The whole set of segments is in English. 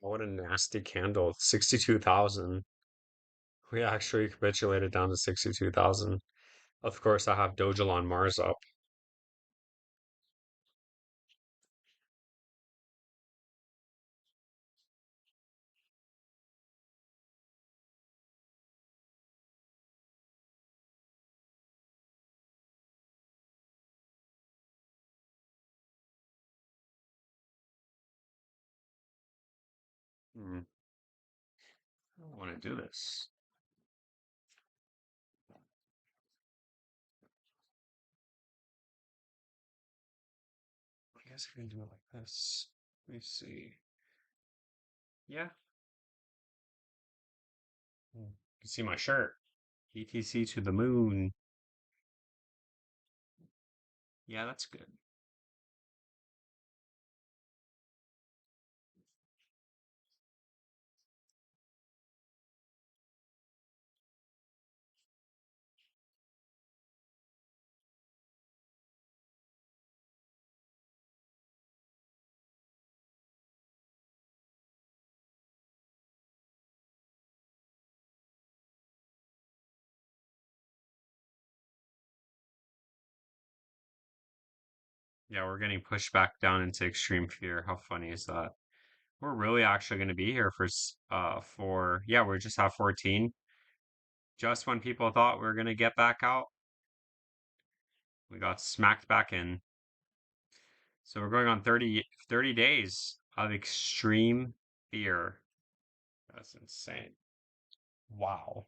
Oh, what a nasty candle. 62,000. We actually capitulated down to 62,000. Of course, I have Doja on Mars up. Hmm. I don't want to do this. I guess I can do it like this. Let me see. Yeah. You can see my shirt. BTC to the moon. Yeah, that's good. Yeah, we're getting pushed back down into extreme fear. How funny is that? We're really actually going to be here yeah, we're just at 14. Just when people thought we were going to get back out, we got smacked back in. So we're going on 30 days of extreme fear. That's insane. Wow.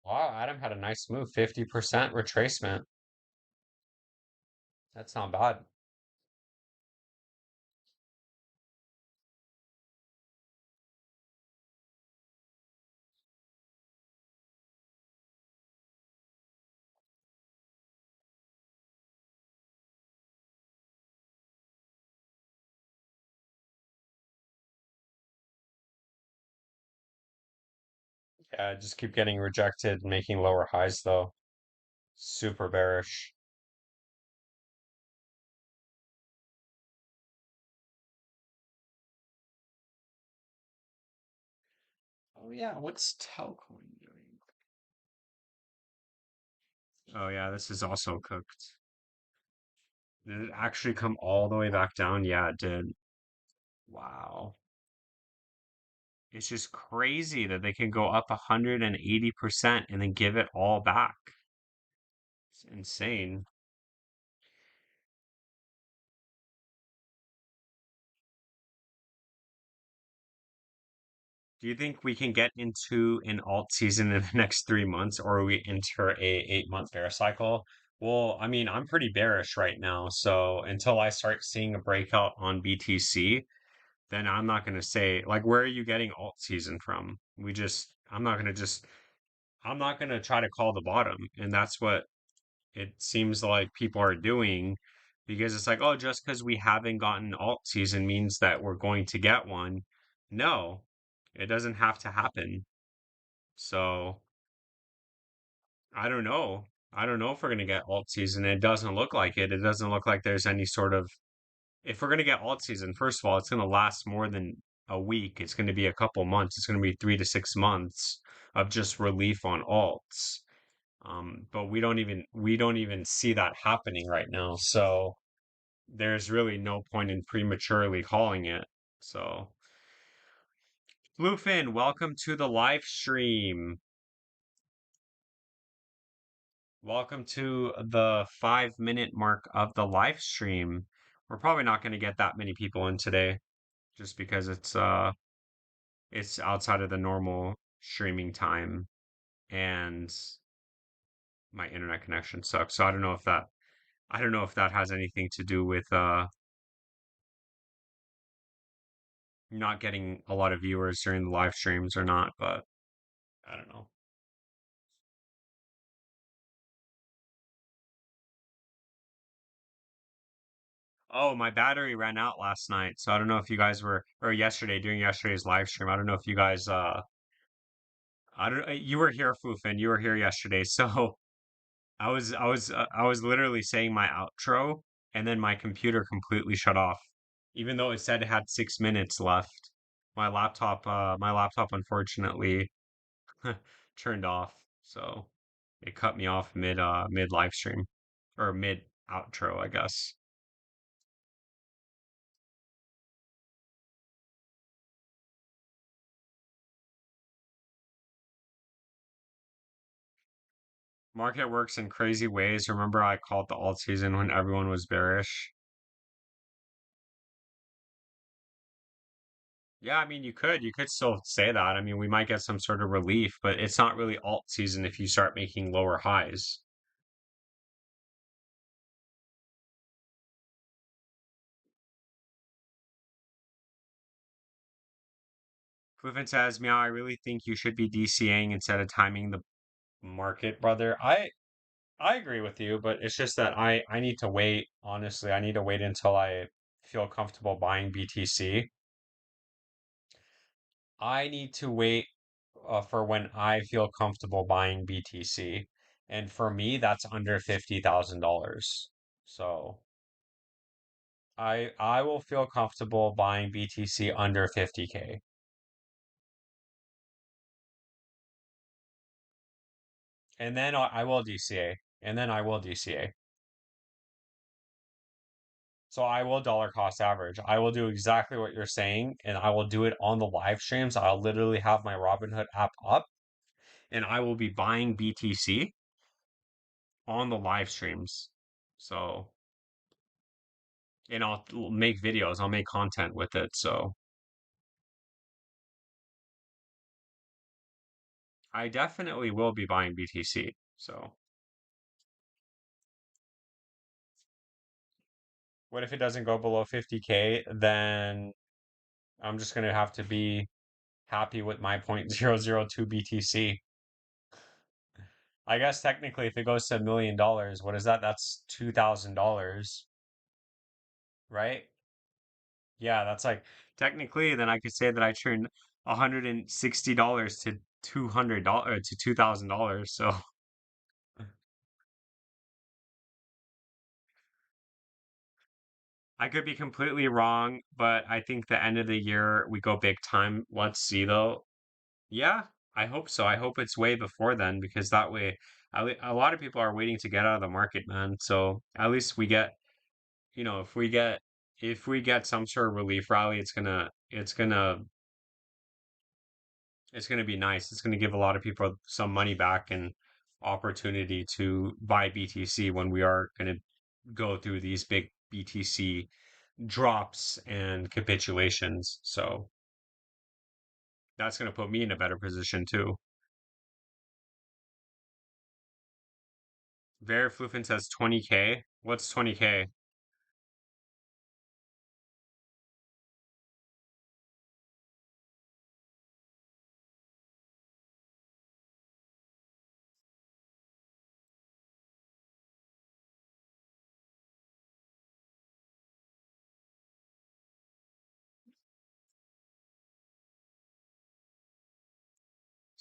Wow, Adam had a nice move. 50% retracement. That's not bad. Yeah, just keep getting rejected, making lower highs though. Super bearish. Oh yeah, what's Telcoin doing? Oh yeah, this is also cooked. Did it actually come all the way back down? Yeah, it did. Wow. It's just crazy that they can go up 180% and then give it all back. It's insane. Do you think we can get into an alt season in the next 3 months, or we enter a 8-month bear cycle? Well, I mean, I'm pretty bearish right now, so until I start seeing a breakout on BTC, then I'm not going to say, like, where are you getting alt season from? I'm not going to try to call the bottom. And that's what it seems like people are doing because it's like, oh, just because we haven't gotten alt season means that we're going to get one. No, it doesn't have to happen. So I don't know. I don't know if we're going to get alt season. It doesn't look like it. It doesn't look like there's any sort of, if we're going to get alt season, first of all, it's going to last more than a week. It's going to be a couple months. It's going to be 3 to 6 months of just relief on alts. But we don't even see that happening right now. So there's really no point in prematurely calling it. So Bluefin, welcome to the live stream. Welcome to the 5 minute mark of the live stream. We're probably not going to get that many people in today just because it's outside of the normal streaming time and my internet connection sucks. So I don't know if that has anything to do with not getting a lot of viewers during the live streams or not, but I don't know. Oh, my battery ran out last night, so I don't know if you guys were, or yesterday during yesterday's live stream. I don't know if you guys I don't you were here, Floofin. You were here yesterday. So I was literally saying my outro and then my computer completely shut off. Even though it said it had 6 minutes left. My laptop unfortunately turned off. So it cut me off mid live stream or mid outro, I guess. Market works in crazy ways. Remember I called the alt season when everyone was bearish? Yeah, I mean, you could still say that. I mean, we might get some sort of relief, but it's not really alt season if you start making lower highs. Clifford says, Meow, I really think you should be DCAing instead of timing the market, brother. I agree with you, but it's just that I need to wait. Honestly, I need to wait until I feel comfortable buying BTC. I need to wait for when I feel comfortable buying BTC. And for me, that's under $50,000. So I will feel comfortable buying BTC under 50K. And then I will DCA. And then I will DCA. So I will dollar cost average. I will do exactly what you're saying, and I will do it on the live streams. I'll literally have my Robinhood app up, and I will be buying BTC on the live streams. So, and I'll make videos, I'll make content with it. So I definitely will be buying BTC. So what if it doesn't go below 50K? Then I'm just gonna have to be happy with my 0.002 BTC. I guess technically, if it goes to $1 million, what is that? That's $2,000, right? Yeah, that's like technically. Then I could say that I turned $160 to $200 to $2,000. So I could be completely wrong, but I think the end of the year we go big time. Let's see though. Yeah, I hope so. I hope it's way before then because that way, a lot of people are waiting to get out of the market, man. So at least we get, if we get some sort of relief rally, it's gonna be nice. It's gonna give a lot of people some money back and opportunity to buy BTC when we are gonna go through these big BTC drops and capitulations. So that's gonna put me in a better position too. Veriflufen says 20K. What's 20K?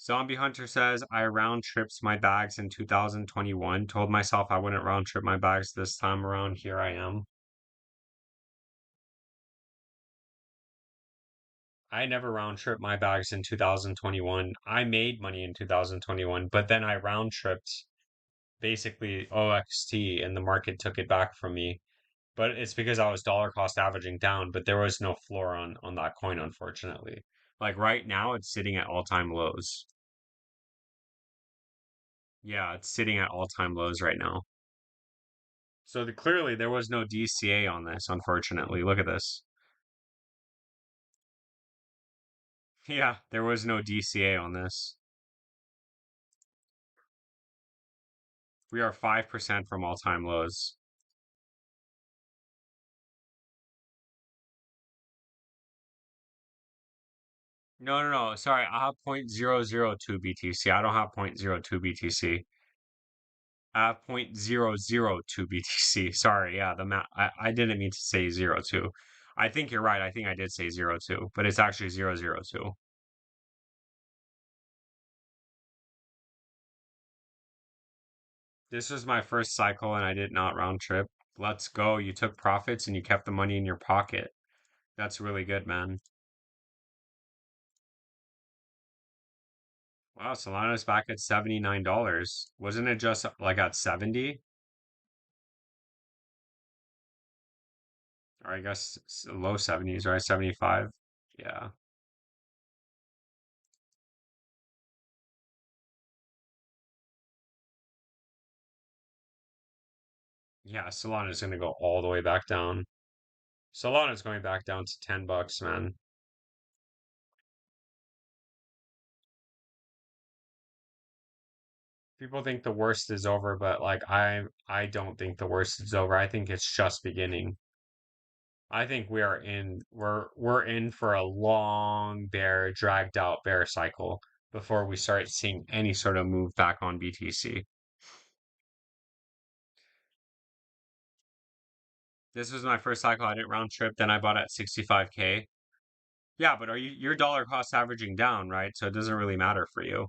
Zombie Hunter says, I round trips my bags in 2021. Told myself I wouldn't round trip my bags this time around. Here I am. I never round trip my bags in 2021. I made money in 2021, but then I round tripped. basically OXT and the market took it back from me. But it's because I was dollar cost averaging down, but there was no floor on that coin, unfortunately. Like right now, it's sitting at all-time lows. Yeah, it's sitting at all-time lows right now. So clearly there was no DCA on this, unfortunately. Look at this. Yeah, there was no DCA on this. We are 5% from all-time lows. No, no, no. Sorry, I have 0.002 BTC. I don't have 0.02 BTC. I have 0.002 BTC. Sorry, yeah, the math. I didn't mean to say zero 02. I think you're right. I think I did say zero 02, but it's actually 002. This was my first cycle and I did not round trip. Let's go. You took profits and you kept the money in your pocket. That's really good, man. Wow, Solana's back at $79. Wasn't it just like at 70? Or I guess low 70s, right? 75. Yeah. Yeah, Solana's gonna go all the way back down. Solana's going back down to $10, man. People think the worst is over, but like I don't think the worst is over. I think it's just beginning. I think we're in for a long bear, dragged out bear cycle before we start seeing any sort of move back on BTC. This was my first cycle. I didn't round trip. Then I bought at 65K. Yeah, but you're dollar cost averaging down, right? So it doesn't really matter for you.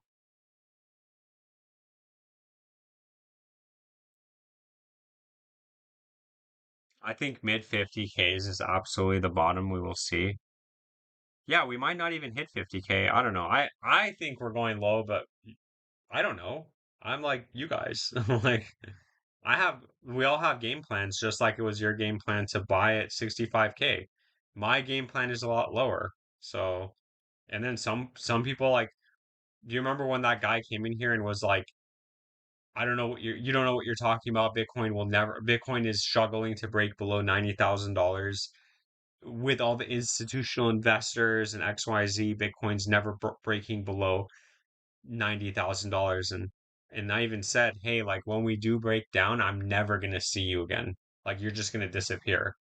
I think mid 50Ks is absolutely the bottom we will see. Yeah, we might not even hit 50K. I don't know. I think we're going low, but I don't know. I'm like you guys. Like we all have game plans just like it was your game plan to buy at 65K. My game plan is a lot lower. So, and then some people like, do you remember when that guy came in here and was like, I don't know what you don't know what you're talking about. Bitcoin is struggling to break below $90,000 with all the institutional investors and XYZ. Bitcoin's never breaking below $90,000. And I even said, hey, like when we do break down, I'm never gonna see you again. Like you're just gonna disappear.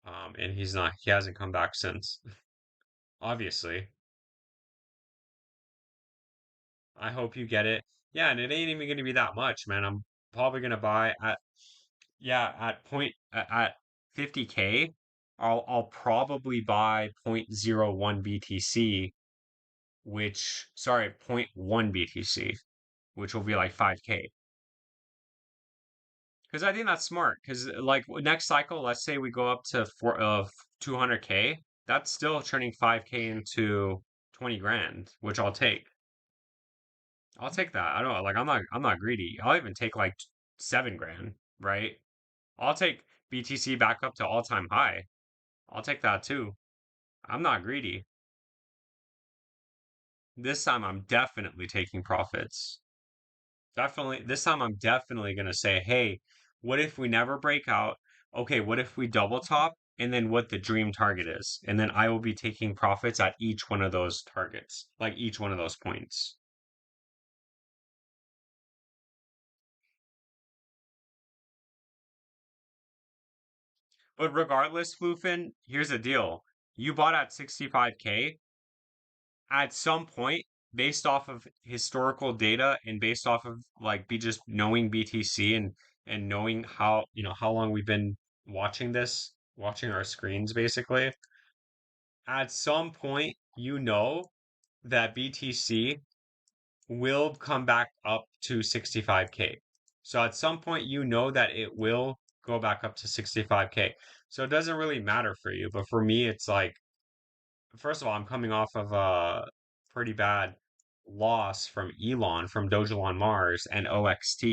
And he hasn't come back since. Obviously. I hope you get it. Yeah, and it ain't even gonna be that much, man. I'm probably gonna buy at yeah, at 50K, I'll probably buy 0.01 BTC, which sorry, zero point 0.1 BTC, which will be like 5K. Because I think that's smart. Because like next cycle, let's say we go up to 200K, that's still turning 5K into 20 grand, which I'll take. I'll take that. I don't know, like I'm not greedy. I'll even take like 7 grand, right? I'll take BTC back up to all-time high. I'll take that too. I'm not greedy. This time I'm definitely taking profits. Definitely, this time I'm definitely going to say, hey, what if we never break out? Okay, what if we double top? And then what the dream target is. And then I will be taking profits at each one of those targets, like each one of those points. But regardless, Floofin, here's the deal. You bought at 65K. At some point, based off of historical data and based off of like be just knowing BTC and knowing how how long we've been watching our screens basically, at some point that BTC will come back up to 65K. So at some point that it will go back up to 65K. So it doesn't really matter for you, but for me it's like first of all, I'm coming off of pretty bad loss from Elon, from Dogelon Mars and OXT.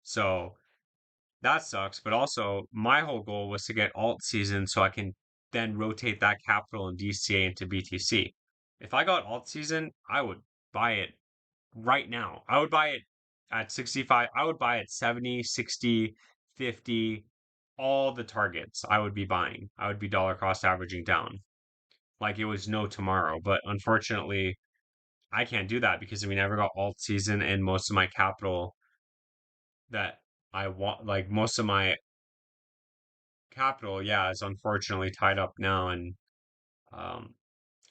So that sucks. But also, my whole goal was to get alt season so I can then rotate that capital in DCA into BTC. If I got alt season, I would buy it right now. I would buy it at 65. I would buy it 70, 60, 50, all the targets I would be buying. I would be dollar cost averaging down like it was no tomorrow. But unfortunately, I can't do that because we never got alt season and most of my capital that I want, like most of my capital, yeah, is unfortunately tied up now and um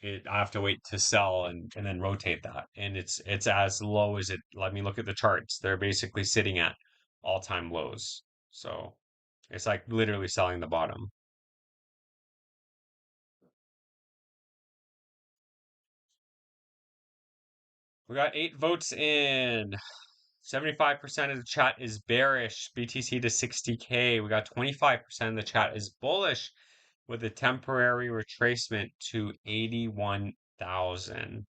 I have to wait to sell and then rotate that. And it's as low as it, let me look at the charts. They're basically sitting at all-time lows. So it's like literally selling the bottom. We got 8 votes in. 75% of the chat is bearish. BTC to 60K. We got 25% of the chat is bullish with a temporary retracement to 81,000.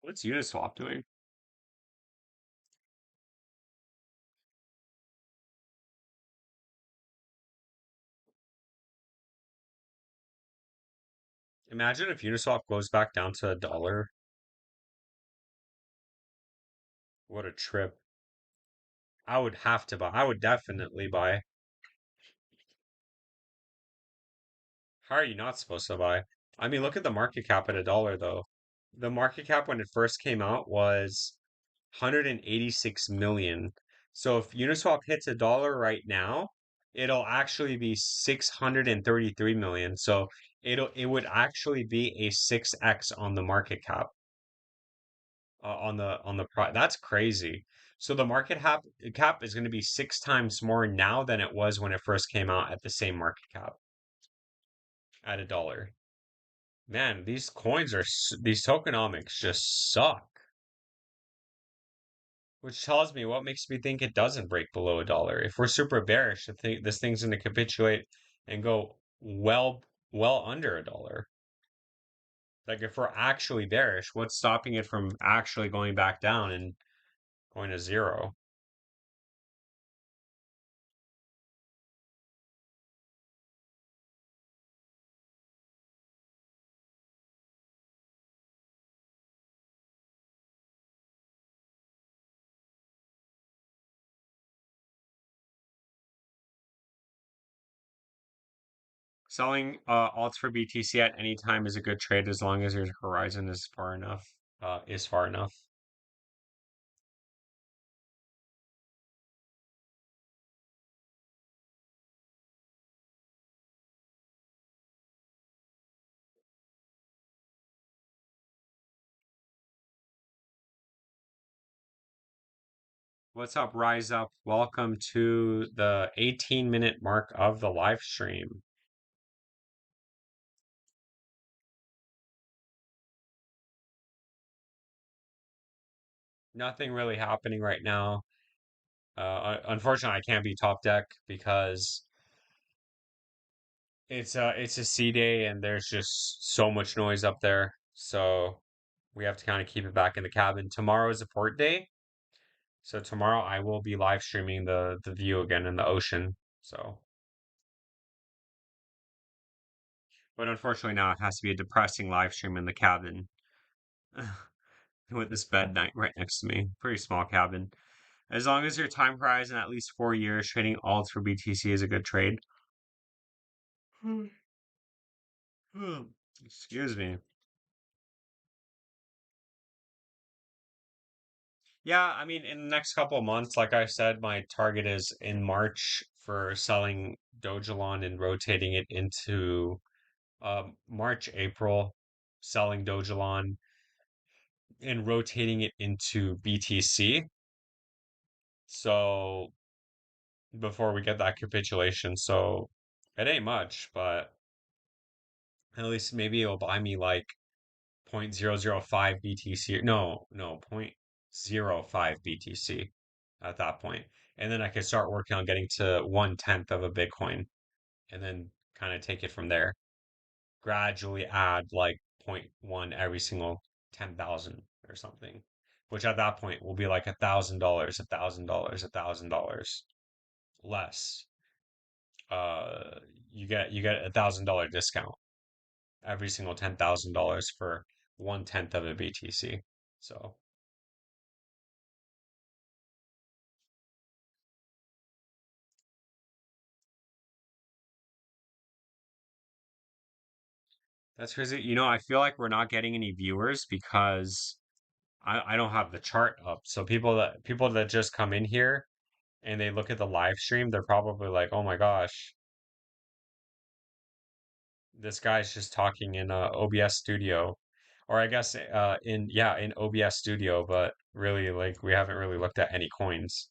What's Uniswap doing? Imagine if Uniswap goes back down to $1. What a trip. I would have to buy. I would definitely buy. How are you not supposed to buy? I mean, look at the market cap at $1 though. The market cap when it first came out was 186 million. So if Uniswap hits $1 right now, it'll actually be 633 million. So it would actually be a 6x on the market cap on the pri that's crazy. So the market cap is going to be 6 times more now than it was when it first came out at the same market cap at $1. Man, these coins are these tokenomics just suck. Which tells me what makes me think it doesn't break below $1. If we're super bearish, I think this thing's going to capitulate and go well under $1. Like if we're actually bearish, what's stopping it from actually going back down and going to zero? Selling alts for BTC at any time is a good trade as long as your horizon is far enough. Is far enough. What's up, Rise Up? Welcome to the 18-minute mark of the live stream. Nothing really happening right now. Unfortunately, I can't be top deck because it's a C day and there's just so much noise up there. So we have to kind of keep it back in the cabin. Tomorrow is a port day, so tomorrow I will be live streaming the view again in the ocean. So, but unfortunately now it has to be a depressing live stream in the cabin with this bed night right next to me. Pretty small cabin. As long as your time horizon at least 4 years, trading alts for BTC is a good trade. Excuse me. Yeah, I mean, in the next couple of months, like I said, my target is in March for selling Dogelon and rotating it into March, April, selling Dogelon and rotating it into BTC. So before we get that capitulation, so it ain't much, but at least maybe it'll buy me like 0.005 BTC. No, 0.05 BTC. at that point. And then I could start working on getting to 1/10 of a Bitcoin and then kind of take it from there. Gradually add like point 0.1 every single 10,000 or something, which at that point will be like $1,000, $1,000, $1,000 less. Uh, you get $1,000 discount every single $10,000 for 1/10 of a BTC. So that's crazy. I feel like we're not getting any viewers because I don't have the chart up. So people that just come in here and they look at the live stream, they're probably like, "Oh my gosh, this guy's just talking in OBS Studio." Or I guess in OBS Studio, but really like we haven't really looked at any coins.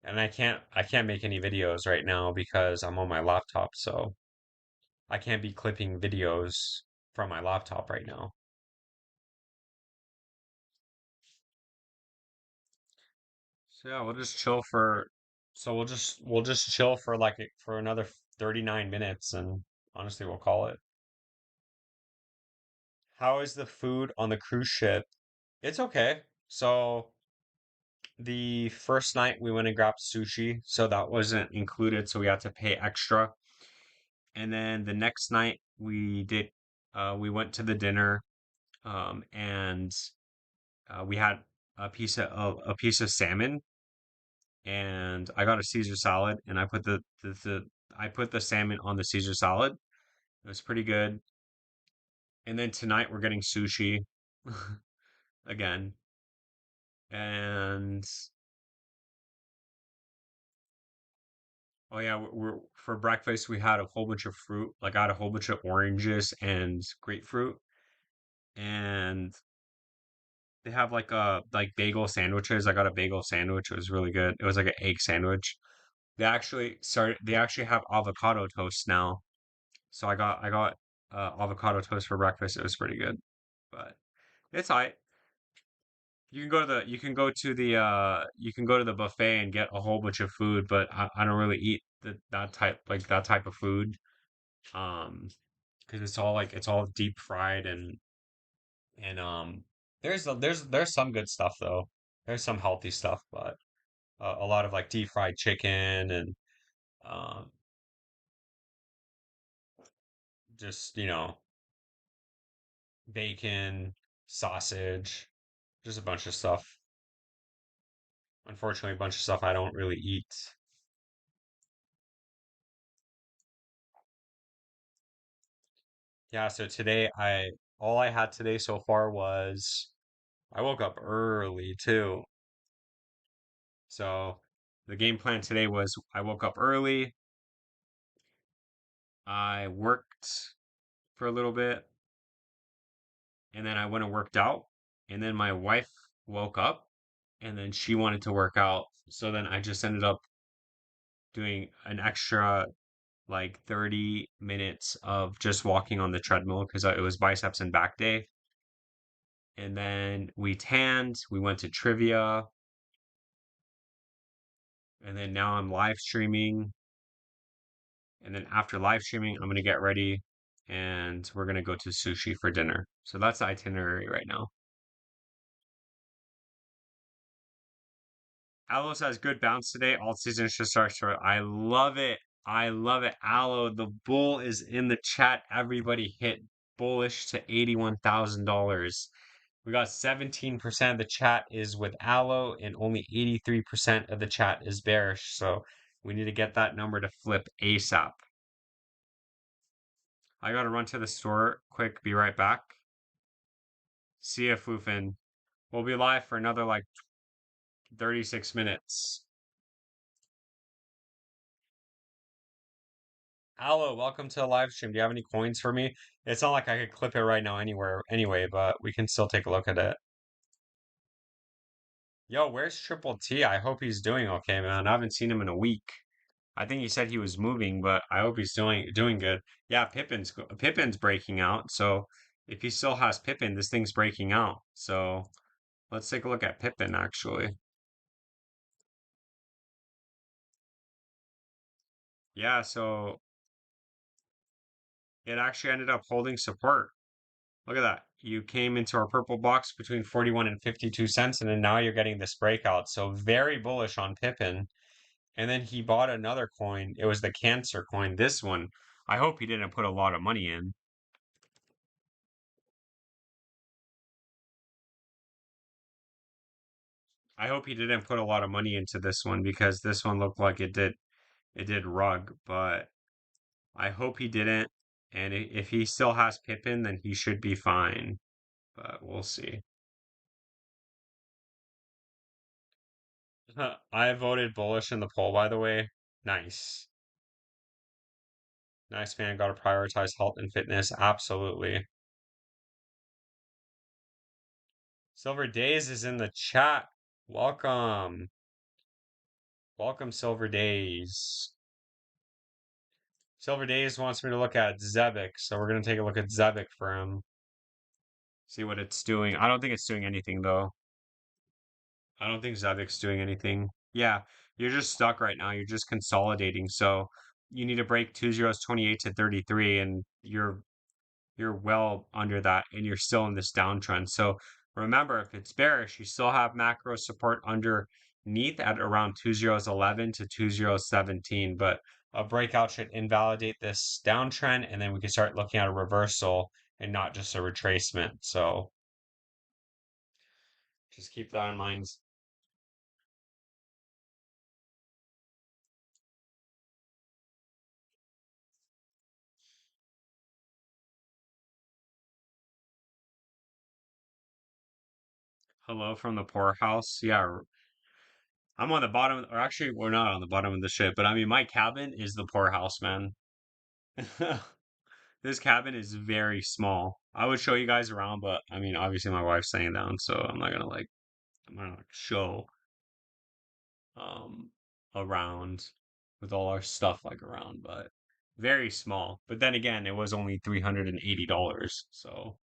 And I can't make any videos right now because I'm on my laptop, so I can't be clipping videos from my laptop right now. So yeah, we'll just chill for so we'll just chill for for another 39 minutes and honestly we'll call it. How is the food on the cruise ship? It's okay. So the first night we went and grabbed sushi, so that wasn't included, so we had to pay extra. And then the next night we went to the dinner, and we had a piece of salmon, and I got a Caesar salad, and I put the salmon on the Caesar salad. It was pretty good. And then tonight we're getting sushi again, and oh yeah, for breakfast we had a whole bunch of fruit. Like I had a whole bunch of oranges and grapefruit, and they have like bagel sandwiches. I got a bagel sandwich. It was really good. It was like an egg sandwich. They actually have avocado toast now. So I got avocado toast for breakfast. It was pretty good. But it's all right. You can go to the buffet and get a whole bunch of food, but I don't really eat that type of food. Um, because it's all deep fried, and there's some good stuff though. There's some healthy stuff, but a lot of like deep fried chicken and um just bacon, sausage, just a bunch of stuff. Unfortunately, a bunch of stuff I don't really eat. Yeah, so today I all I had today so far was I woke up early too. So the game plan today was I woke up early, I worked for a little bit, and then I went and worked out. And then my wife woke up and then she wanted to work out. So then I just ended up doing an extra like 30 minutes of just walking on the treadmill because it was biceps and back day. And then we tanned, we went to trivia, and then now I'm live streaming. And then after live streaming, I'm gonna get ready and we're gonna go to sushi for dinner. So that's the itinerary right now. Aloe has good bounce today. Alt season should start short. I love it. I love it. Aloe, the bull is in the chat. Everybody hit bullish to $81,000. We got 17% of the chat is with Aloe, and only 83% of the chat is bearish. So we need to get that number to flip ASAP. I gotta run to the store quick. Be right back. See ya, Foofin. We'll be live for another like 36 minutes. Allo, welcome to the live stream. Do you have any coins for me? It's not like I could clip it right now anywhere anyway, but we can still take a look at it. Yo, where's Triple T? I hope he's doing okay, man. I haven't seen him in a week. I think he said he was moving, but I hope he's doing good. Yeah, Pippin's breaking out. So if he still has Pippin, this thing's breaking out. So let's take a look at Pippin actually. Yeah, so it actually ended up holding support. Look at that. You came into our purple box between 41 and 52 cents, and then now you're getting this breakout. So very bullish on Pippin. And then he bought another coin. It was the Cancer coin. This one, I hope he didn't put a lot of money in. I hope he didn't put a lot of money into this one because this one looked like it did rug, but I hope he didn't. And if he still has Pippin, then he should be fine. But we'll see. I voted bullish in the poll, by the way. Nice. Nice, man. Got to prioritize health and fitness. Absolutely. Silver Days is in the chat. Welcome. Welcome, Silver Days. Silver Days wants me to look at Zebek, so we're going to take a look at Zebek for him. See what it's doing. I don't think it's doing anything, though. I don't think Zebek's doing anything. Yeah, you're just stuck right now. You're just consolidating. So you need to break 2028 to 33, and you're well under that and you're still in this downtrend. So remember, if it's bearish, you still have macro support underneath at around 2011 to 2017, but a breakout should invalidate this downtrend and then we can start looking at a reversal and not just a retracement. So just keep that in mind. Hello from the poorhouse. Yeah, I'm on the bottom, or actually, we're not on the bottom of the ship, but I mean, my cabin is the poorhouse, man. This cabin is very small. I would show you guys around, but I mean, obviously my wife's staying down, so I'm gonna like show um around with all our stuff like around, but very small. But then again, it was only $380, so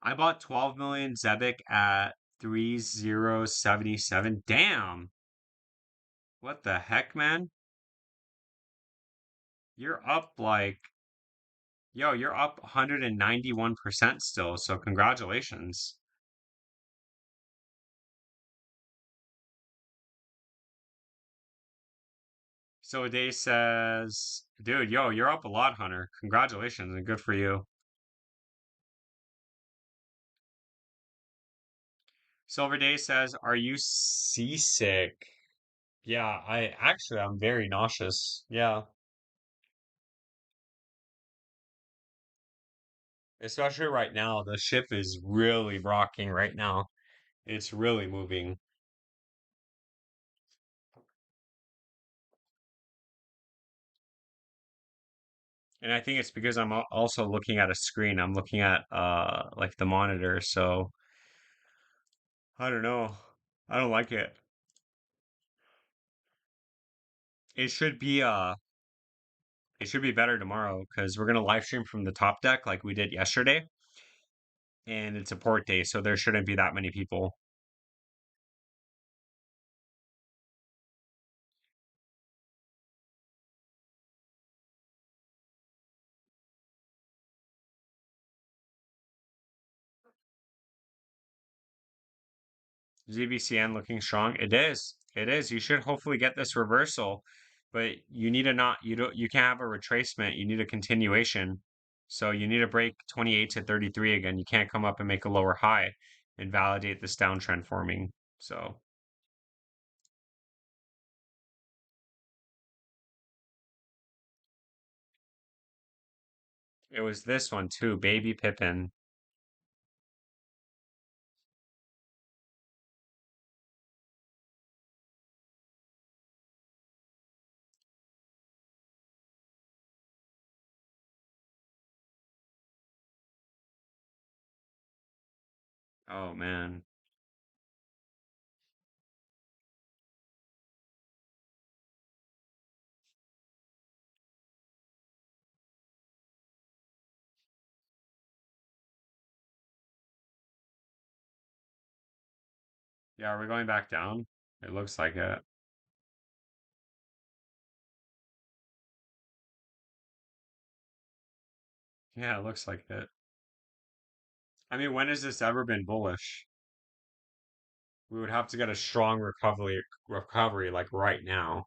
I bought 12 million Zebic at 3077. Damn, what the heck, man? You're up like Yo, you're up 191% still, so congratulations. So Day says, dude, yo, you're up a lot, Hunter. Congratulations and good for you. Silver Day says, are you seasick? Yeah, I'm very nauseous. Yeah, especially right now. The ship is really rocking right now. It's really moving. And I think it's because I'm also looking at a screen. I'm looking at like the monitor, so I don't know. I don't like it. It should be it should be better tomorrow because we're gonna live stream from the top deck like we did yesterday, and it's a port day, so there shouldn't be that many people. ZBCN looking strong. It is. It is. You should hopefully get this reversal, but you need to not you can't have a retracement. You need a continuation. So you need to break 28 to 33 again. You can't come up and make a lower high and validate this downtrend forming. So it was this one too, baby Pippin. Oh man. Yeah, are we going back down? It looks like it. Yeah, it looks like it. I mean, when has this ever been bullish? We would have to get a strong recovery like right now.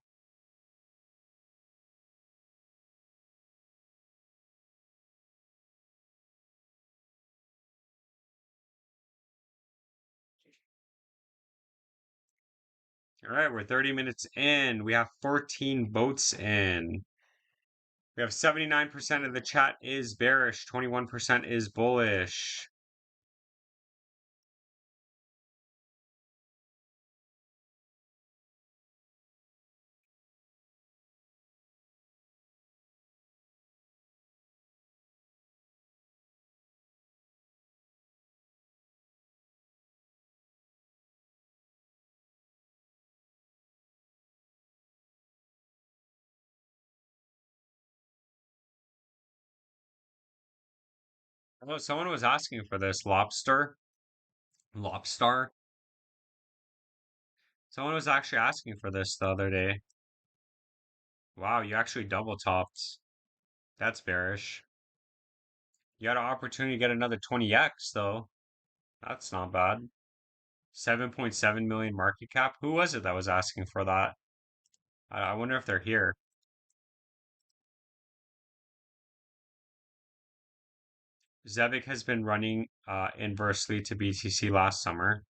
All right, we're 30 minutes in. We have 14 votes in. We have 79% of the chat is bearish, 21% is bullish. Oh, someone was asking for this lobster. Lobstar. Someone was actually asking for this the other day. Wow, you actually double topped. That's bearish. You had an opportunity to get another 20x though. That's not bad. 7.7 million market cap. Who was it that was asking for that? I wonder if they're here. Zevic has been running inversely to BTC last summer.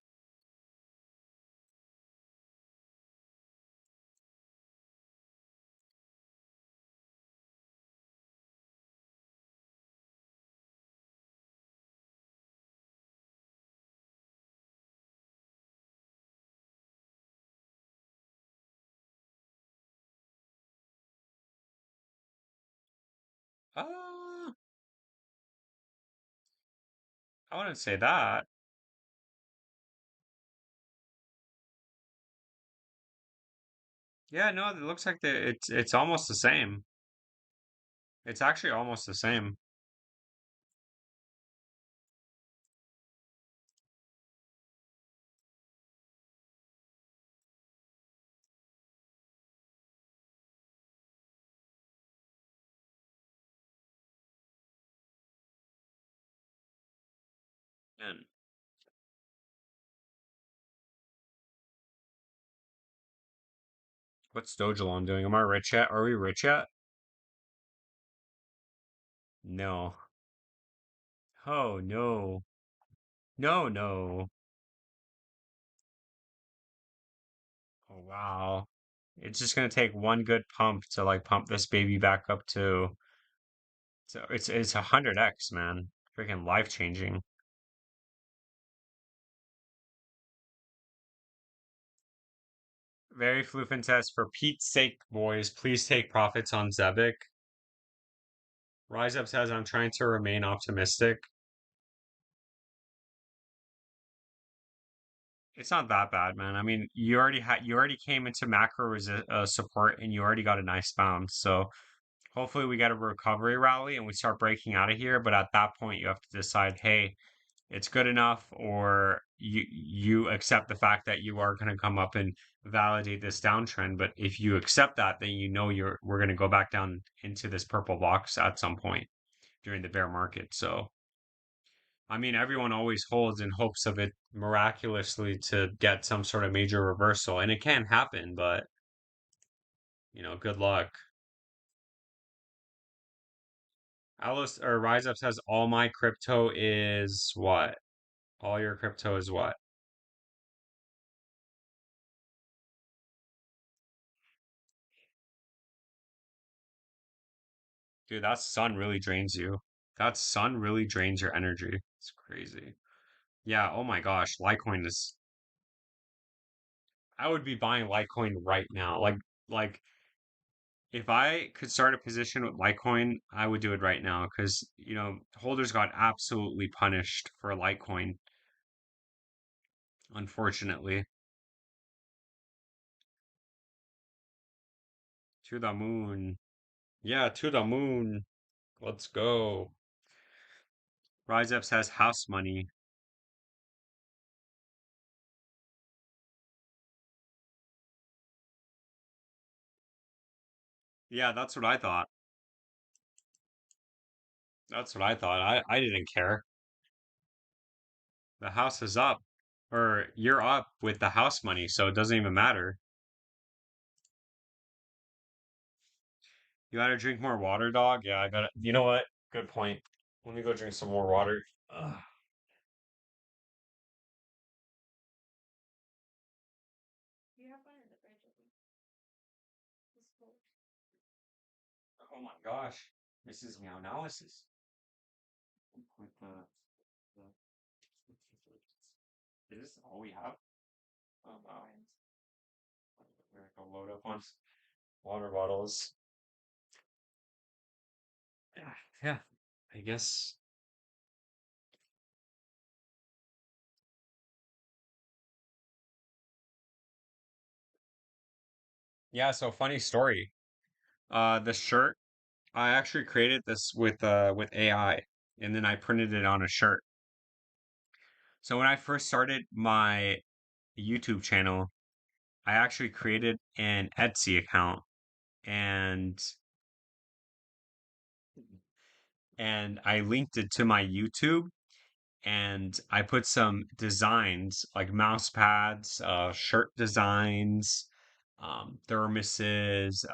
Uh, I wouldn't say that. Yeah, no, it looks like it's almost the same. It's actually almost the same. And what's Dojalon doing? Am I rich yet? Are we rich yet? No. Oh no. No, no. Oh wow. It's just gonna take one good pump to like pump this baby back up to so it's 100x, man. Freaking life changing. Very Flufin says, for Pete's sake, boys, please take profits on Zebic. Rise Up says, I'm trying to remain optimistic. It's not that bad, man. I mean, you already came into support and you already got a nice bounce. So hopefully we get a recovery rally and we start breaking out of here. But at that point, you have to decide, hey, it's good enough, or you accept the fact that you are going to come up and validate this downtrend. But if you accept that, then you know we're going to go back down into this purple box at some point during the bear market. So I mean, everyone always holds in hopes of it miraculously to get some sort of major reversal, and it can happen, but good luck. Alice or Rise Up says all my crypto is what? All your crypto is what? Dude, that sun really drains you. That sun really drains your energy. It's crazy. Yeah, oh my gosh, Litecoin is I would be buying Litecoin right now. Like if I could start a position with Litecoin, I would do it right now because, holders got absolutely punished for Litecoin, unfortunately. To the moon. Yeah, to the moon. Let's go. RiseUp says house money. Yeah, that's what I thought. That's what I thought. I didn't care. The house is up, or you're up with the house money, so it doesn't even matter. You gotta drink more water, dog. Yeah, I gotta. You know what? Good point. Let me go drink some more water. Ugh. Oh my gosh, this is now analysis. With the, is this all we have? Oh wow. We're gonna go load up on water bottles. Yeah, yeah. I guess. Yeah. So funny story. The shirt. I actually created this with AI, and then I printed it on a shirt. So when I first started my YouTube channel, I actually created an Etsy account and I linked it to my YouTube and I put some designs like mouse pads, shirt designs, thermoses,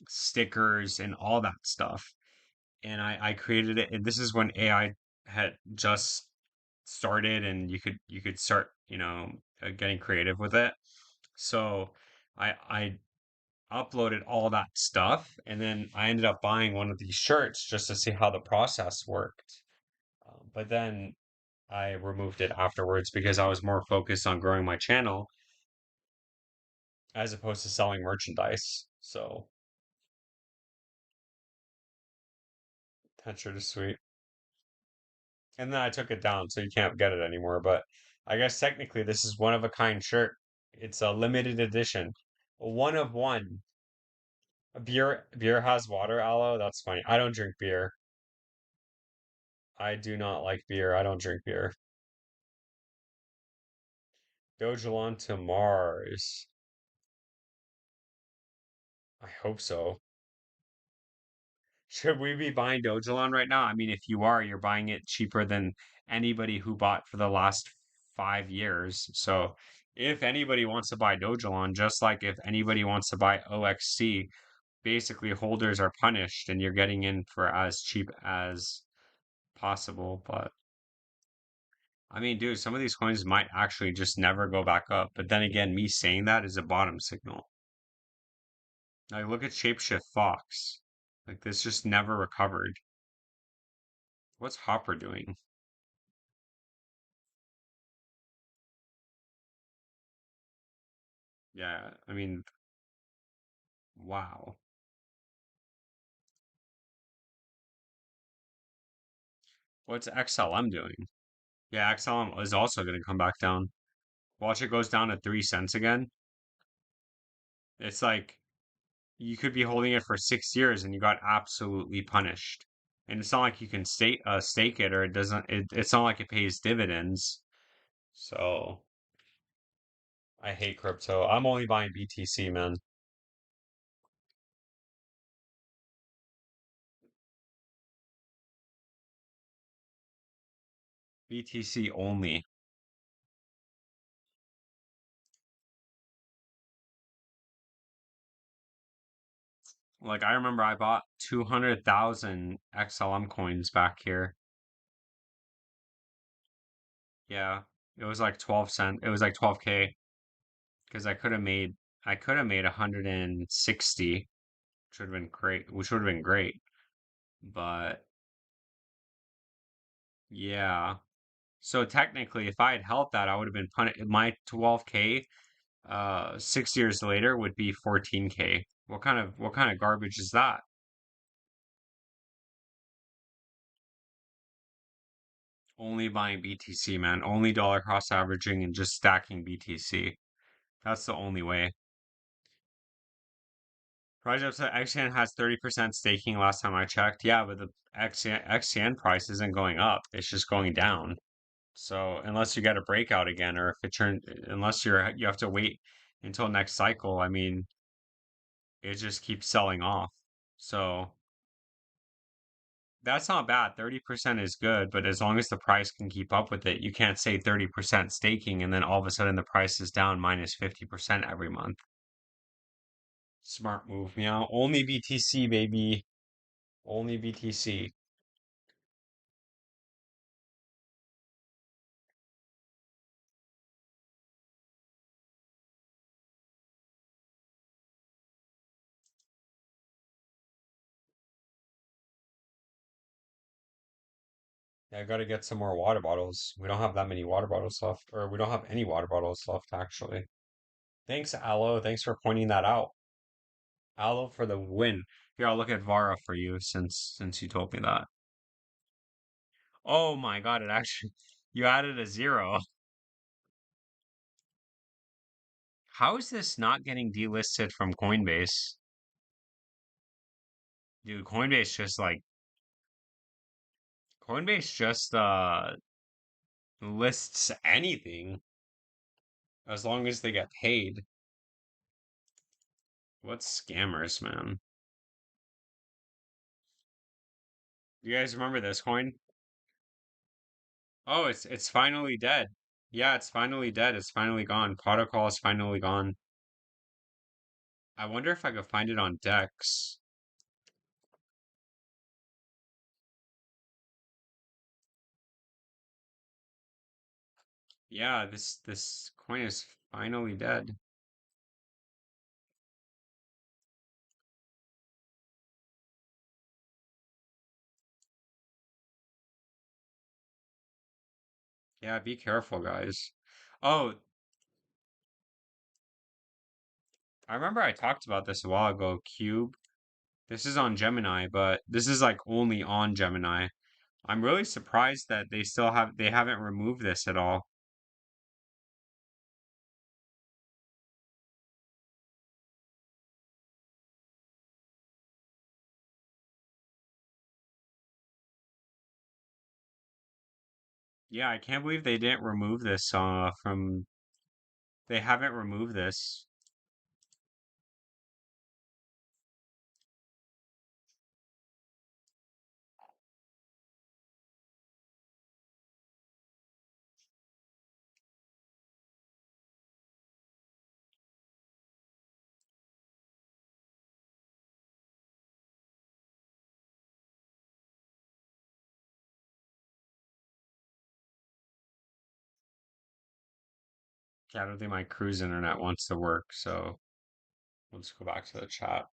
stickers, and all that stuff. And I created it, and this is when AI had just started, and you could start, getting creative with it. So I uploaded all that stuff, and then I ended up buying one of these shirts just to see how the process worked. But then I removed it afterwards because I was more focused on growing my channel as opposed to selling merchandise. So that shirt is sweet. And then I took it down, so you can't get it anymore. But I guess technically this is one of a kind shirt. It's a limited edition, a one of one. Beer has water aloe. That's funny. I don't drink beer. I do not like beer. I don't drink beer. Dojalon to Mars. I hope so. Should we be buying Dojalon right now? I mean, if you are, you're buying it cheaper than anybody who bought for the last 5 years. So if anybody wants to buy Dojalon, just like if anybody wants to buy OXC, basically holders are punished and you're getting in for as cheap as possible. But I mean, dude, some of these coins might actually just never go back up. But then again, me saying that is a bottom signal. Like, look at Shapeshift Fox. Like, this just never recovered. What's Hopper doing? Yeah, I mean, wow. What's XLM doing? Yeah, XLM is also going to come back down. Watch it goes down to 3 cents again. It's like you could be holding it for 6 years and you got absolutely punished. And it's not like you can stake it or it doesn't. It's not like it pays dividends. So I hate crypto. I'm only buying BTC, man. BTC only. Like I remember I bought 200,000 XLM coins back here. Yeah, it was like 12 cent. It was like 12K because I could have made 160, which would have been great, which would have been great. But yeah. So technically, if I had held that, I would have been punished. My 12K 6 years later would be 14K. What kind of garbage is that? Only buying BTC, man. Only dollar cost averaging and just stacking BTC. That's the only way. Project XN has 30% staking last time I checked. Yeah, but the XN price isn't going up. It's just going down. So unless you get a breakout again, or if it turns, unless you have to wait until next cycle, I mean, it just keeps selling off. So that's not bad. 30% is good, but as long as the price can keep up with it, you can't say 30% staking and then all of a sudden the price is down minus 50% every month. Smart move, meow. Only BTC, baby. Only BTC. Yeah, I gotta get some more water bottles. We don't have that many water bottles left, or we don't have any water bottles left, actually. Thanks, Aloe. Thanks for pointing that out. Aloe for the win. Here, I'll look at Vara for you since you told me that. Oh my God, it actually you added a zero. How is this not getting delisted from Coinbase? Dude, Coinbase just lists anything as long as they get paid. What scammers, man? You guys remember this coin? Oh, it's finally dead. Yeah, it's finally dead. It's finally gone. Protocol is finally gone. I wonder if I could find it on Dex. Yeah, this coin is finally dead. Yeah, be careful, guys. Oh, I remember I talked about this a while ago, Cube. This is on Gemini, but this is like only on Gemini. I'm really surprised that they haven't removed this at all. Yeah, I can't believe they didn't remove this they haven't removed this. Yeah, I don't think my cruise internet wants to work, so let's go back to the chat.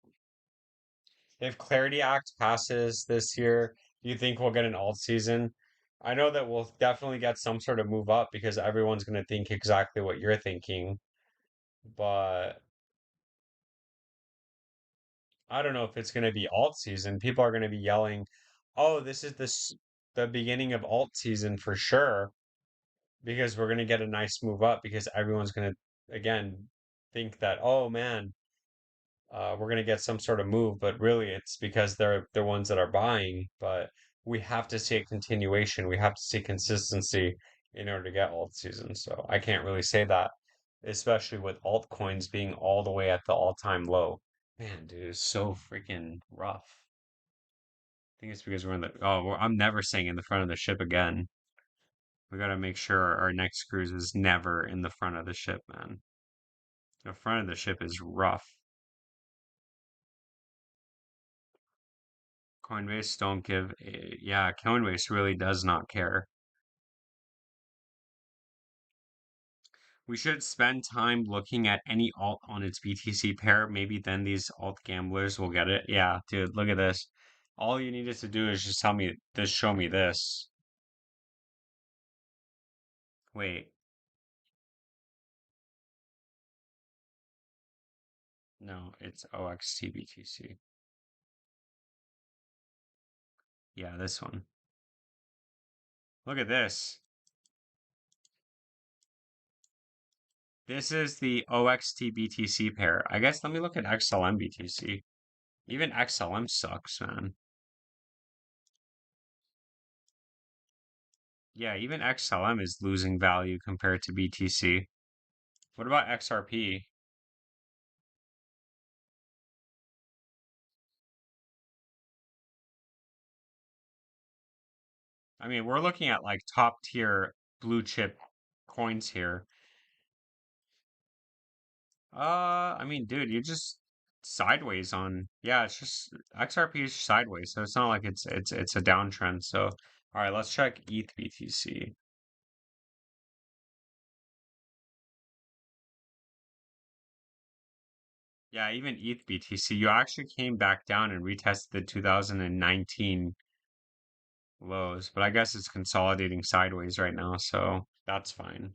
If Clarity Act passes this year, do you think we'll get an alt season? I know that we'll definitely get some sort of move up because everyone's going to think exactly what you're thinking, but I don't know if it's going to be alt season. People are going to be yelling, "Oh, this is the beginning of alt season for sure," because we're going to get a nice move up because everyone's going to again think that, "Oh man, we're going to get some sort of move," but really it's because they're ones that are buying. But we have to see a continuation. We have to see consistency in order to get alt season. So I can't really say that, especially with altcoins being all the way at the all-time low. Man, dude, it's so freaking rough. I think it's because we're in the I'm never staying in the front of the ship again. We gotta make sure our next cruise is never in the front of the ship, man. The front of the ship is rough. Coinbase don't give a, yeah, Coinbase really does not care. We should spend time looking at any alt on its BTC pair. Maybe then these alt gamblers will get it. Yeah, dude, look at this. All you needed to do is just show me this. Wait, no, it's OXTBTC. Yeah, this one. Look at this. This is the OXT BTC pair. I guess let me look at XLM BTC. Even XLM sucks, man. Yeah, even XLM is losing value compared to BTC. What about XRP? I mean, we're looking at like top tier blue chip coins here. I mean, dude, you just sideways on, yeah, it's just XRP is sideways, so it's not like it's a downtrend. So, all right, let's check ETH BTC. Yeah, even ETH BTC, you actually came back down and retested the 2019 lows, but I guess it's consolidating sideways right now, so that's fine.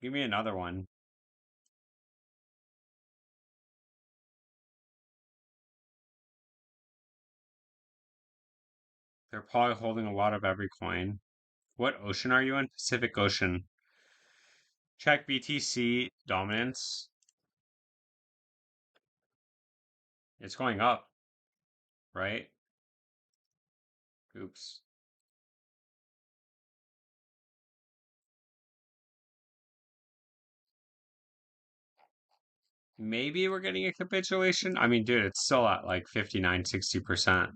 Give me another one. They're probably holding a lot of every coin. What ocean are you in? Pacific Ocean. Check BTC dominance. It's going up, right? Oops. Maybe we're getting a capitulation. I mean, dude, it's still at like 59, 60%.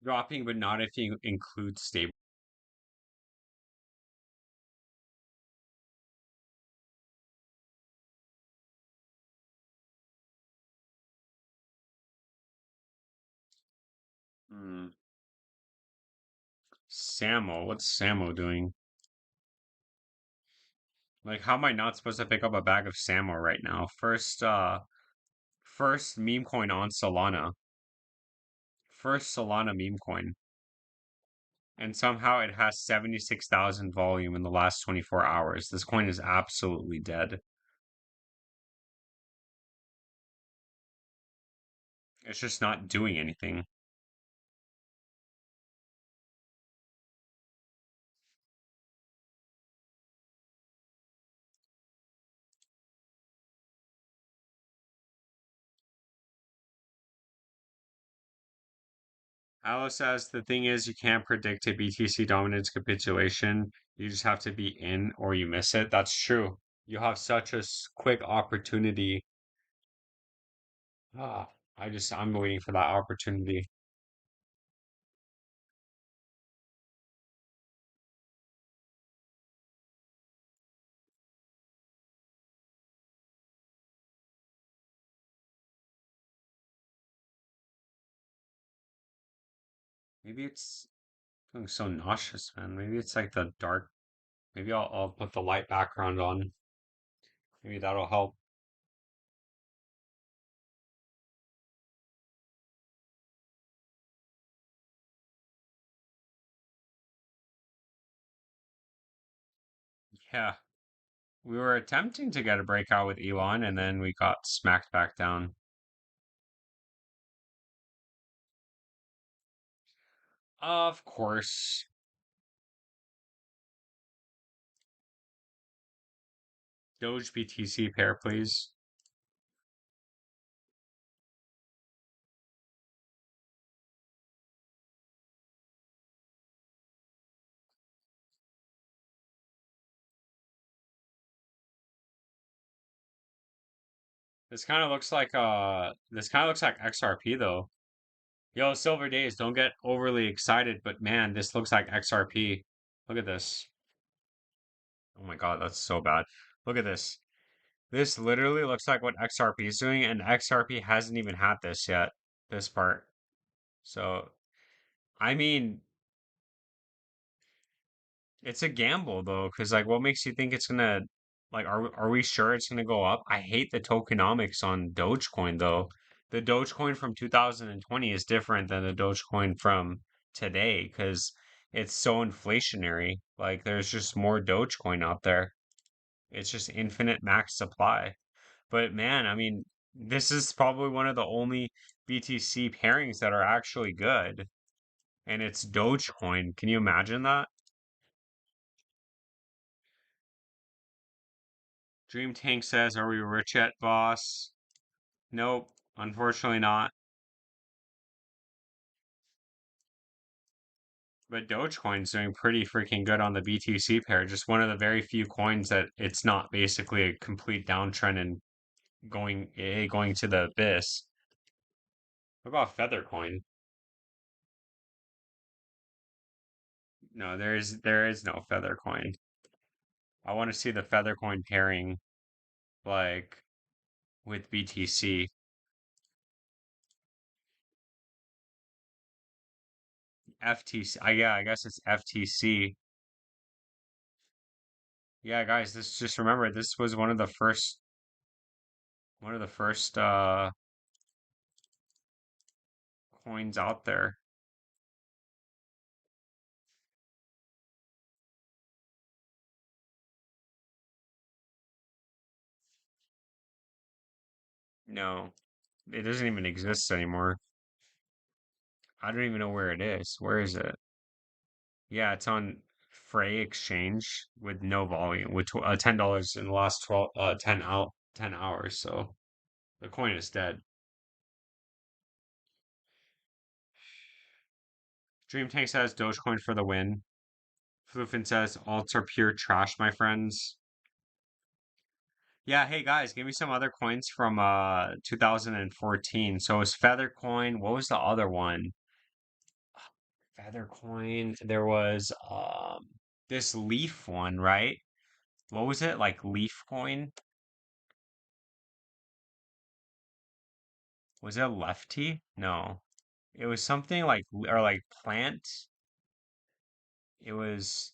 Dropping, but not if you include stable. Hmm. Samo, what's Samo doing? Like, how am I not supposed to pick up a bag of Samo right now? First meme coin on Solana. First Solana meme coin. And somehow it has 76,000 volume in the last 24 hours. This coin is absolutely dead. It's just not doing anything. Alice says the thing is you can't predict a BTC dominance capitulation. You just have to be in or you miss it. That's true. You have such a quick opportunity. Ah, I'm waiting for that opportunity. Maybe it's feeling so nauseous, man. Maybe it's like the dark. Maybe I'll put the light background on. Maybe that'll help. Yeah. We were attempting to get a breakout with Elon and then we got smacked back down. Of course. Doge BTC pair, please. This kind of looks like XRP though. Yo, Silver Days, don't get overly excited, but man, this looks like XRP. Look at this. Oh my God, that's so bad. Look at this. This literally looks like what XRP is doing, and XRP hasn't even had this yet, this part. So, I mean, it's a gamble though, because like, what makes you think it's gonna, like, are we sure it's gonna go up? I hate the tokenomics on Dogecoin though. The Dogecoin from 2020 is different than the Dogecoin from today because it's so inflationary. Like, there's just more Dogecoin out there. It's just infinite max supply. But man, I mean, this is probably one of the only BTC pairings that are actually good. and it's Dogecoin. Can you imagine that? Dream Tank says, "Are we rich yet, boss?" Nope, unfortunately not. But Dogecoin's doing pretty freaking good on the BTC pair. Just one of the very few coins that it's not basically a complete downtrend and going to the abyss. What about Feathercoin? No, there is no Feathercoin. I want to see the Feathercoin pairing like with BTC. FTC. Yeah, I guess it's FTC. Yeah, guys, this just remember this was one of the first coins out there. No, it doesn't even exist anymore. I don't even know where it is. Where is it? Yeah, it's on Frey Exchange with no volume, with $10 in the last 10 hours. So the coin is dead. Dream Tank says Dogecoin for the win. Floofin says alts are pure trash, my friends. Yeah, hey guys, give me some other coins from 2014. So it was Feather Coin. What was the other one? Feather Coin. There was this Leaf one, right? What was it? Like Leaf Coin? Was it Lefty? No. It was something like or like Plant. It was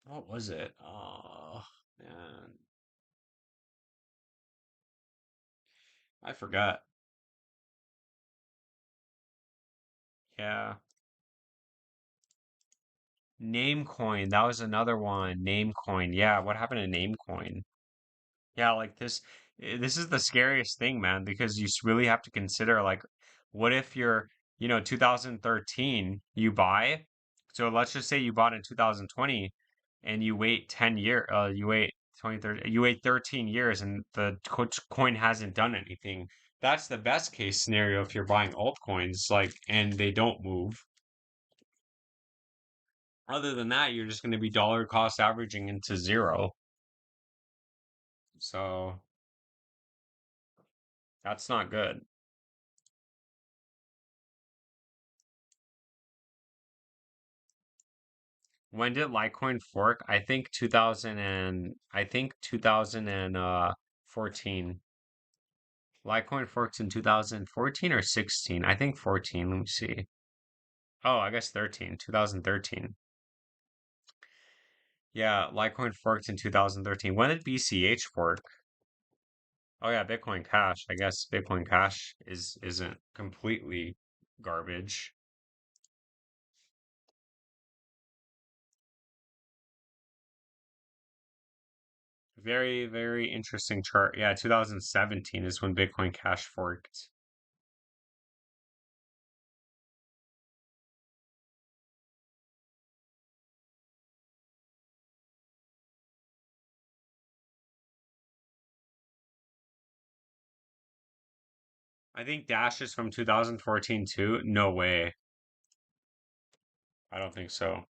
what was it? Oh man. I forgot. Yeah. Namecoin. That was another one. Namecoin. Yeah, what happened to Namecoin? Yeah, like this is the scariest thing, man, because you really have to consider like what if you're, 2013 you buy, so let's just say you bought in 2020 and you wait you wait 2030, you wait 13 years and the coin hasn't done anything. That's the best case scenario if you're buying altcoins like and they don't move. Other than that, you're just going to be dollar cost averaging into zero. So that's not good. When did Litecoin fork? I think 2014. Litecoin forks in 2014 or 16. I think 14. Let me see. Oh, I guess 13. 2013. Yeah, Litecoin forked in 2013. When did BCH fork? Oh yeah, Bitcoin Cash. I guess Bitcoin Cash isn't completely garbage. Very, very interesting chart. Yeah, 2017 is when Bitcoin Cash forked. I think Dash is from 2014 too. No way. I don't think so.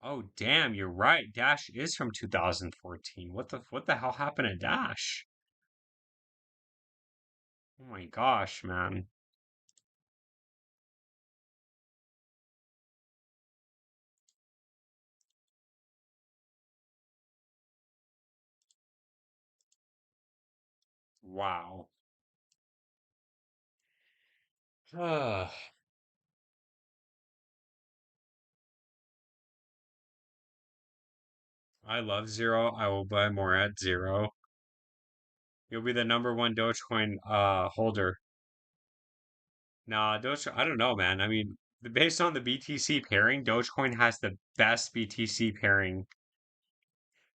Oh, damn, you're right. Dash is from 2014. What the hell happened to Dash? Oh my gosh, man. Wow. I love Zero. I will buy more at Zero. You'll be the number one Dogecoin holder. Nah, Doge, I don't know, man. I mean, Based on the BTC pairing, Dogecoin has the best BTC pairing.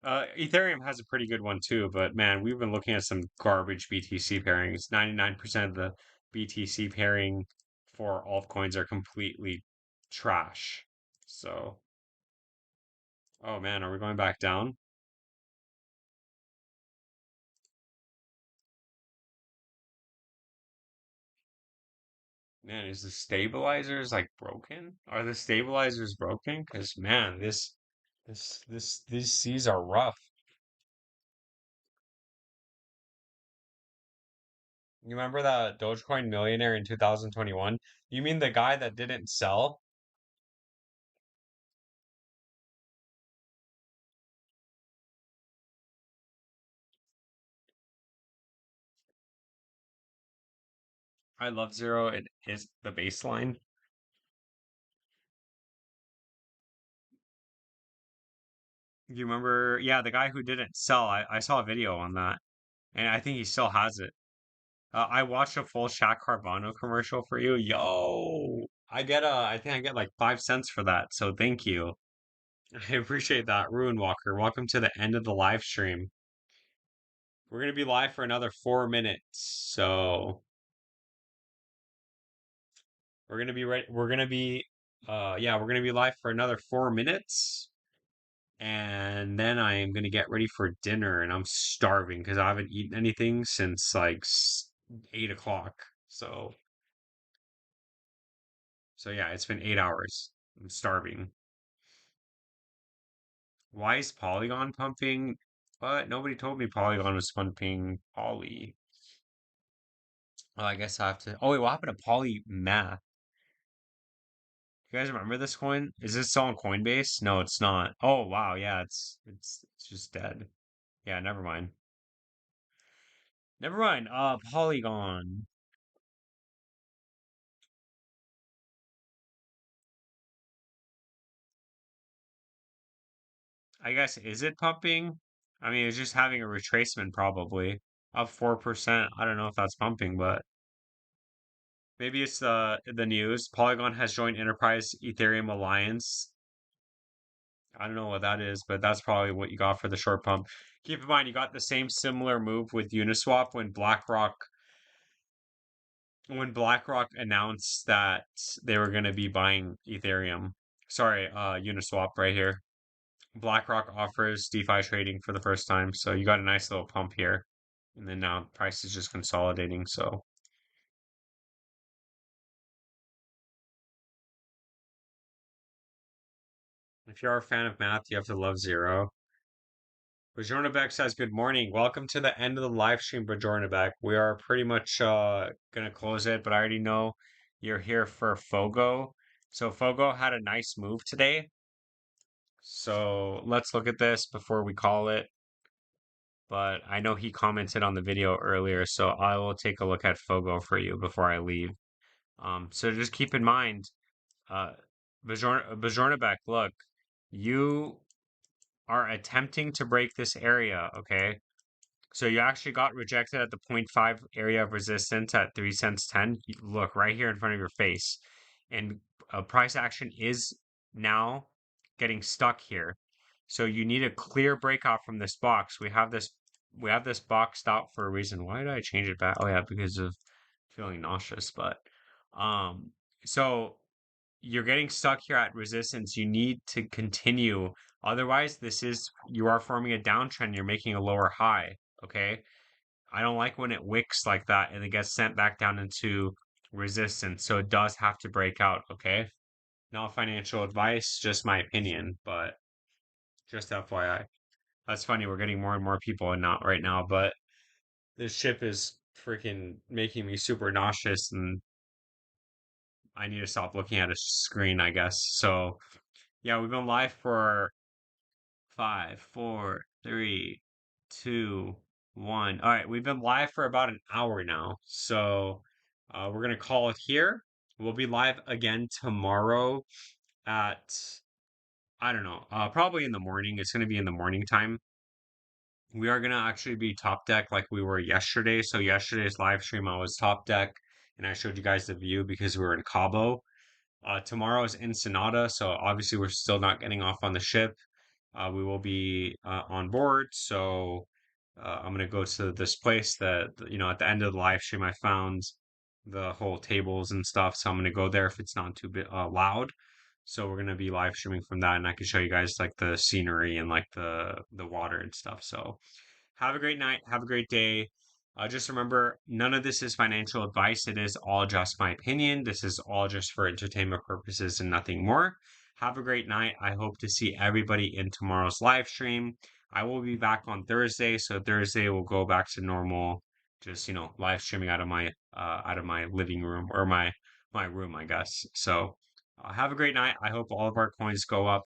Ethereum has a pretty good one too, but man, we've been looking at some garbage BTC pairings. 99% of the BTC pairing for altcoins are completely trash. So, oh man, are we going back down? Man, is the stabilizers like broken? Are the stabilizers broken? Because man, these seas are rough. You remember that Dogecoin millionaire in 2021? You mean the guy that didn't sell? I love zero. It is the baseline. You remember? Yeah, the guy who didn't sell. I saw a video on that, and I think he still has it. I watched a full Shaq Carvano commercial for you. Yo, I think I get like 5 cents for that. So thank you. I appreciate that, Ruin Walker. Welcome to the end of the live stream. We're gonna be live for another 4 minutes, so we're gonna be right. Yeah, we're gonna be live for another 4 minutes, and then I am gonna get ready for dinner, and I'm starving because I haven't eaten anything since like 8 o'clock. So, so yeah, it's been 8 hours. I'm starving. Why is Polygon pumping? But nobody told me Polygon was pumping Poly. Oh, I guess I have to. Oh wait, what happened to Poly Math? You guys remember this coin? Is this still on Coinbase? No, it's not. Oh wow, yeah, it's just dead. Yeah, never mind. Never mind. Polygon. I guess is it pumping? I mean, it's just having a retracement probably. Up 4%. I don't know if that's pumping, but maybe it's the news. Polygon has joined Enterprise Ethereum Alliance. I don't know what that is, but that's probably what you got for the short pump. Keep in mind, you got the same similar move with Uniswap when BlackRock announced that they were going to be buying Ethereum. Sorry, Uniswap right here. BlackRock offers DeFi trading for the first time, so you got a nice little pump here. And then now price is just consolidating. So if you are a fan of math, you have to love zero. Bajornabek says, Good morning. Welcome to the end of the live stream, Bajornabek. We are pretty much gonna close it, but I already know you're here for Fogo. So Fogo had a nice move today. So let's look at this before we call it. But I know he commented on the video earlier, so I will take a look at Fogo for you before I leave. So just keep in mind, uh, Bajornabek, look, you are attempting to break this area, okay? So you actually got rejected at the zero point 0.5 area of resistance at 3 cents 10. Look right here in front of your face. And price action is now getting stuck here. So you need a clear breakout from this box. We have this boxed out for a reason. Why did I change it back? Oh yeah, because of feeling nauseous. But um so you're getting stuck here at resistance. You need to continue. Otherwise, you are forming a downtrend. You're making a lower high. Okay. I don't like when it wicks like that and it gets sent back down into resistance. So it does have to break out. Okay. Not financial advice, just my opinion, but just FYI. That's funny. We're getting more and more people and not right now, but this ship is freaking making me super nauseous and I need to stop looking at a screen, I guess. So, yeah, we've been live for 5, 4, 3, 2, 1. All right, we've been live for about an hour now. So, we're going to call it here. We'll be live again tomorrow at, I don't know, probably in the morning. It's going to be in the morning time. We are going to actually be top deck like we were yesterday. So, yesterday's live stream, I was top deck and I showed you guys the view because we were in Cabo. Tomorrow is Ensenada, so obviously we're still not getting off on the ship. We will be on board, so I'm gonna go to this place that at the end of the live stream I found the whole tables and stuff. So I'm gonna go there if it's not too loud. So we're gonna be live streaming from that, and I can show you guys like the scenery and like the water and stuff. So have a great night. Have a great day. Just remember, none of this is financial advice. It is all just my opinion. This is all just for entertainment purposes and nothing more. Have a great night. I hope to see everybody in tomorrow's live stream. I will be back on Thursday, so Thursday we'll go back to normal, just live streaming out of my living room or my room, I guess. So have a great night. I hope all of our coins go up.